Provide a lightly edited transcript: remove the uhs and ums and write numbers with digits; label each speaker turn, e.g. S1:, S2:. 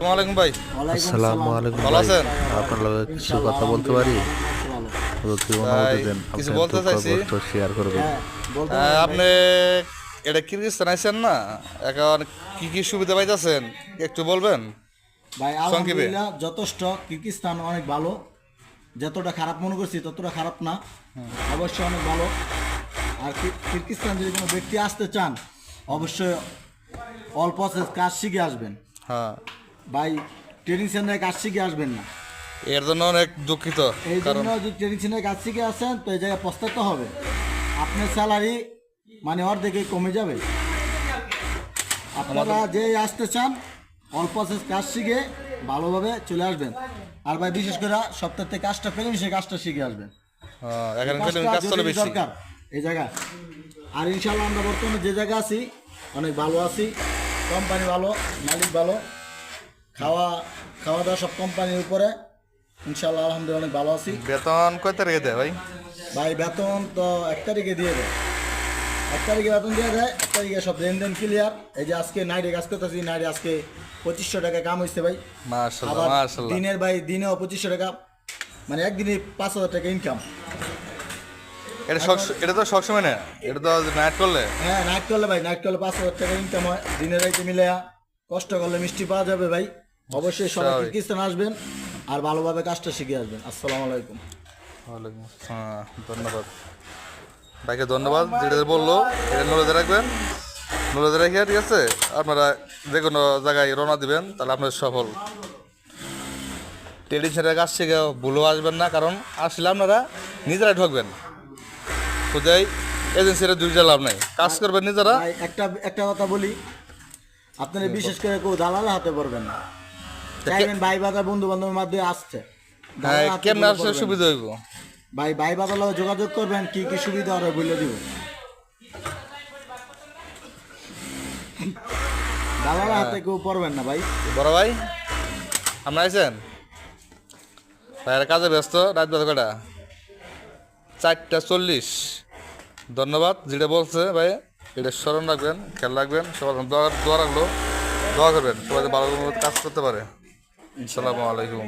S1: ওয়ালাইকুম ভাই।
S2: আসসালামু আলাইকুম
S1: ভালো
S2: ভাই।
S1: আছেন?
S2: আপনার লগে কিছু কথা বলতে পারি? যদি অনুমতি দেন
S1: কিছু
S2: আপনার
S1: বলতে
S2: দুঃখ
S1: চাইছি।
S2: কষ্ট শেয়ার করবেন।
S1: আপনি এটা কিরগিজস্তান আইছেন না, এখন কি কি সুবিধা পাইতেছেন একটু বলবেন?
S3: ভাই
S1: সংক্ষেপে।
S3: আলহামদুলিল্লাহ যথেষ্ট। কিরগিজস্তান অনেক ভালো, যতটা খারাপ মনে করছি ততটা খারাপ না, অবশ্যই অনেক ভালো। আর কিরগিজস্তান যদি কোনো ব্যক্তি আসতে চান অবশ্যই অল প্রসেস কাজ শিখে আসবেন
S1: হ্যাঁ,
S3: ভাই। ট্রেনিং সেন্টারে কাজ শিখে আসবেন না,
S1: এর জন্য অনেক দুঃখিত।
S3: এই
S1: কারণ
S3: জন্য যদি ট্রেনিং সেন্টারে কাজ শিখে আসেন তো এই জায়গায় পস্তাতে হবে, আপনার স্যালারি মানে অর্ধেকেই কমে যাবে। আপনারা যে আসতে চান অল প্রসেস কাজ শিখে ভালোভাবে চলে আসবেন। আর ভাই বিশেষ করে সপ্তাহে কাজটা পেলেন সেই কাজটা শিখে আসবেন।
S1: এখানে
S3: কাজটা
S1: কাজ চলে
S3: জরুরি
S1: বেশি।
S3: দরকার এই জায়গা। আর ইনশাল্লাহ আমরা বর্তমানে যে জায়গা আছি অনেক ভালো আছি, কোম্পানি ভালো, মালিক ভালো, খাওয়া খাওয়া দাওয়া সব কোম্পানির উপরে। ইনশাল্লাহ আলহামদুলিল্লাহ অনেক ভালো আছি।
S1: বেতন কয় তারিখে দেয় ভাই?
S3: ভাই বেতন তো 1 তারিখে দিয়ে দেয়, 1 তারিখে বেতন দিয়ে দেয়, 1 তারিখে সব লেনদেন ক্লিয়ার। এই যে আজকে নাইটে কাজ করতেছি, নাইটে আজকে 2500 টাকা কাম হয়েছে ভাই।
S1: মাশাআল্লাহ
S3: আবার
S1: মাশাআল্লাহ।
S3: দিনের ভাই দিনেও 2500 টাকা, মানে একদিনে 5000 টাকা ইনকাম।
S1: এটা তো সবসময় না, এটা তো নাইট করলে।
S3: হ্যাঁ নাইট করলে ভাই, নাইট করলে 5000 টাকা ইনকাম হয়। দিনের রাইতে মিলে কষ্ট করলে মিষ্টি পাওয়া যাবে ভাই। অবশ্যই সবাই
S1: স্বাভাবিক।
S3: কিরগিজস্তান আসবেন আর ভালোভাবে কাজটা শিখে আসবেন। আসসালামু আলাইকুম।
S1: ওয়ালাইকুম আসসালাম, ধন্যবাদ ভাইকে, ধন্যবাদ। যেটা বললো এটা নলেজে রাখবেন, নলেজে রেখে ঠিক আছে আপনারা যে কোনো জায়গায় রওনা দিবেন, তাহলে আপনার সফল। ট্রেডিং সেন্টারের কাছ থেকে ভুলেও আসবেন না, কারণ আসলে আপনারা নিজেরাই ঠকবেন। খুদাই এজেন্সিরা দুইটা লাভ নাই, কাজ করবেন নিজেরা।
S3: ভাই একটা কথা বলি, আপনারা বিশেষ করে কেউ দালালের হাতে পড়বেন না। চাইবেন ভাই বাজার বন্ধু বান্ধবের মাধ্যমে আসছে, দালালের হাতে
S1: কেমন
S3: পড়লে
S1: আসলে
S3: পড়বেন
S1: সুবিধা
S3: না।
S1: হইব?
S3: ভাই ভাই বাজার লগে যোগাযোগ করবেন, কি কি সুবিধা হবে বলে দিব। দালালের হাতে কেউ পড়বেন না ভাই।
S1: বড় ভাই আপনার আইছেন ভাইয়ের কাজে ব্যস্ত, রাত বাজে কটা? 4:40। ধন্যবাদ যেটা বলছে ভাই, এটা স্মরণ রাখবেন, খেয়াল রাখবেন। সবার দোয়া রাখলো, দোয়া করবেন সবাই ভালো কাজ করতে পারে। আসসালামু আলাইকুম।